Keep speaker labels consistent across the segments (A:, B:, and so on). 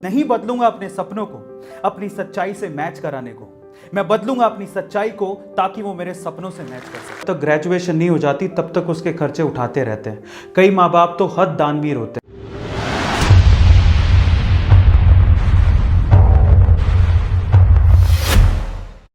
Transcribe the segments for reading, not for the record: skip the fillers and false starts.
A: नहीं बदलूंगा अपने सपनों को अपनी सच्चाई से मैच कराने को। मैं बदलूंगा अपनी सच्चाई को ताकि वो मेरे सपनों से मैच कर सके। तब तक ग्रेजुएशन नहीं हो जाती तब तक उसके खर्चे उठाते रहते हैं। कई माँ बाप तो हद दानवीर होते हैं।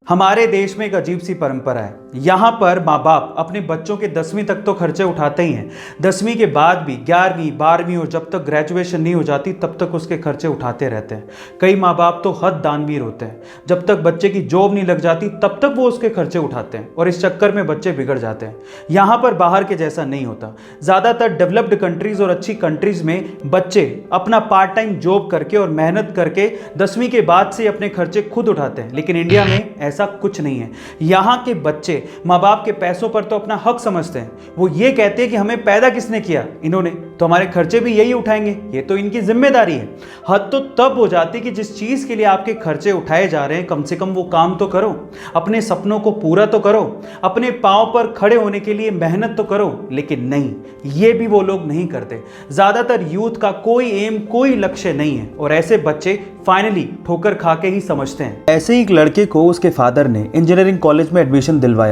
A: हमारे देश में एक अजीब सी परंपरा है। यहाँ पर माँ बाप अपने बच्चों के 10वीं तक तो खर्चे उठाते ही हैं, 10वीं के बाद भी 11वीं 12वीं और जब तक ग्रेजुएशन नहीं हो जाती तब तक उसके खर्चे उठाते रहते हैं। कई माँ बाप तो हद दानवीर होते हैं, जब तक बच्चे की जॉब नहीं लग जाती तब तक वो उसके खर्चे उठाते हैं और इस चक्कर में बच्चे बिगड़ जाते हैं। यहाँ पर बाहर के जैसा नहीं होता। ज़्यादातर डेवलप्ड कंट्रीज़ और अच्छी कंट्रीज़ में बच्चे अपना पार्ट टाइम जॉब करके और मेहनत करके 10वीं के बाद से अपने खर्चे खुद उठाते हैं, लेकिन इंडिया में ऐसा कुछ नहीं है। यहाँ के बच्चे माँ बाप के पैसों पर तो अपना हक समझते हैं। वो ये कहते हैं कि हमें पैदा किसने किया, इन्होंने, तो हमारे खर्चे भी यही उठाएंगे, ये तो इनकी जिम्मेदारी है। हद तो तब हो जाती कि जिस चीज़ के लिए आपके खर्चे उठाए जा रहे हैं कम से कम वो काम तो करो, अपने सपनों को पूरा तो करो, अपने पाँव पर खड़े होने के लिए मेहनत तो करो। लेकिन नहीं, ये भी वो लोग नहीं करते। ज़्यादातर यूथ का कोई एम, कोई लक्ष्य नहीं है और ऐसे बच्चे फाइनली ठोकर खा के ही समझते हैं। ऐसे ही एक लड़के को उसके फादर ने इंजीनियरिंग कॉलेज में एडमिशन दिलवाया।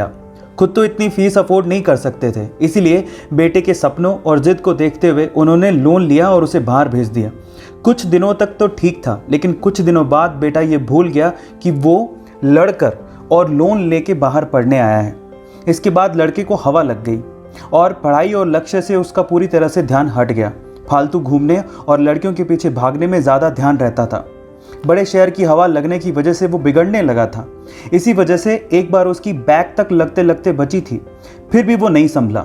A: खुद तो इतनी फीस अफोर्ड नहीं कर सकते थे, इसीलिए बेटे के सपनों और जिद को देखते हुए उन्होंने लोन लिया और उसे बाहर भेज दिया। कुछ दिनों तक तो ठीक था, लेकिन कुछ दिनों बाद बेटा ये भूल गया कि वो लड़कर और लोन लेके बाहर पढ़ने आया है। इसके बाद लड़के को हवा लग गई और पढ़ाई और लक्ष्य से उसका पूरी तरह से ध्यान हट गया। फालतू घूमने और लड़कियों के पीछे भागने में ज़्यादा ध्यान रहता था। बड़े शहर की हवा लगने की वजह से वो बिगड़ने लगा था। इसी वजह से एक बार उसकी बैग तक लगते लगते बची थी, फिर भी वो नहीं संभला।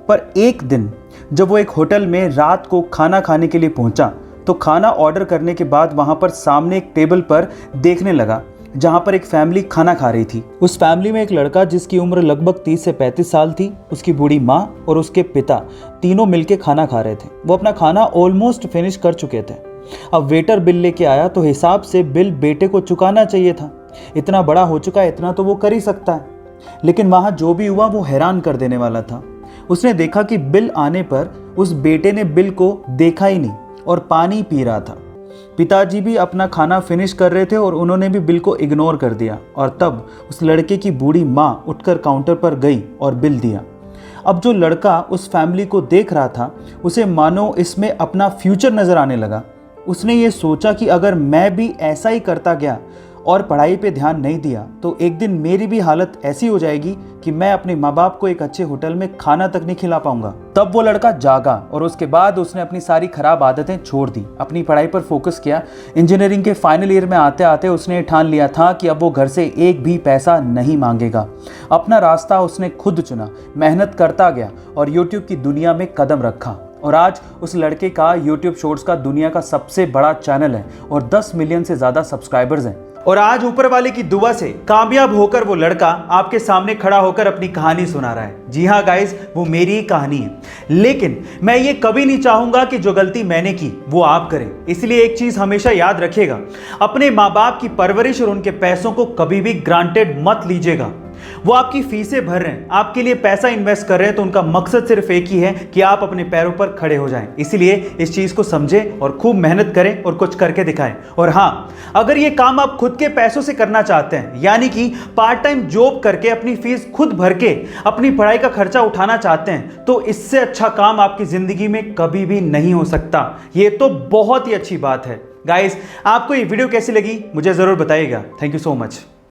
A: पर एक दिन जब वो एक होटल में रात को खाना खाने के लिए पहुंचा तो खाना ऑर्डर करने के बाद वहां पर सामने एक टेबल पर देखने लगा जहां पर एक फैमिली खाना खा रही थी। उस फैमिली में एक लड़का जिसकी उम्र लगभग 30 से 35 साल थी, उसकी बूढ़ी माँ और उसके पिता तीनों मिलकर खाना खा रहे थे। वो अपना खाना ऑलमोस्ट फिनिश कर चुके थे। अब वेटर बिल लेके आया तो हिसाब से बिल बेटे को चुकाना चाहिए था। इतना बड़ा हो चुका है, इतना तो वो कर ही सकता है। लेकिन वहाँ जो भी हुआ वो हैरान कर देने वाला था। उसने देखा कि बिल आने पर उस बेटे ने बिल को देखा ही नहीं और पानी पी रहा था। पिताजी भी अपना खाना फिनिश कर रहे थे और उन्होंने भी बिल को इग्नोर कर दिया। और तब उस लड़के की बूढ़ी माँ उठकर काउंटर पर गई और बिल दिया। अब जो लड़का उस फैमिली को देख रहा था उसे मानो इसमें अपना फ्यूचर नज़र आने लगा। उसने ये सोचा कि अगर मैं भी ऐसा ही करता गया और पढ़ाई पे ध्यान नहीं दिया तो एक दिन मेरी भी हालत ऐसी हो जाएगी कि मैं अपने माँ बाप को एक अच्छे होटल में खाना तक नहीं खिला पाऊंगा। तब वो लड़का जागा और उसके बाद उसने अपनी सारी खराब आदतें छोड़ दी, अपनी पढ़ाई पर फोकस किया। इंजीनियरिंग के फाइनल ईयर में आते आते उसने ठान लिया था कि अब वो घर से एक भी पैसा नहीं मांगेगा। अपना रास्ता उसने खुद चुना, मेहनत करता गया और यूट्यूब की दुनिया में कदम रखा। और आज उस लड़के का यूट्यूब शॉर्ट्स का दुनिया का सबसे बड़ा चैनल है और 10 मिलियन से ज़्यादा सब्सक्राइबर्स हैं। और आज ऊपर वाले की दुआ से कामयाब होकर वो लड़का आपके सामने खड़ा होकर अपनी कहानी सुना रहा है। जी हाँ गाइस, वो मेरी ही कहानी है। लेकिन मैं ये कभी नहीं चाहूंगा कि जो गलती मैंने की वो आप करें। इसलिए एक चीज हमेशा याद रखिएगा, अपने माँ बाप की परवरिश और उनके पैसों को कभी भी ग्रांटेड मत लीजिएगा। वो आपकी फीसें भर रहे हैं, आपके लिए पैसा इन्वेस्ट कर रहे हैं, तो उनका मकसद सिर्फ एक ही है कि आप अपने पैरों पर खड़े हो जाएं। इसलिए इस चीज को समझें और खूब मेहनत करें और कुछ करके दिखाएं। और हाँ, अगर ये काम आप खुद के पैसों से करना चाहते हैं, यानी कि पार्ट टाइम जॉब करके अपनी फीस खुद भर के अपनी पढ़ाई का खर्चा उठाना चाहते हैं, तो इससे अच्छा काम आपकी जिंदगी में कभी भी नहीं हो सकता। ये तो बहुत ही अच्छी बात है। गाइस, आपको ये वीडियो कैसी लगी मुझे जरूर बताइएगा। Thank you so much.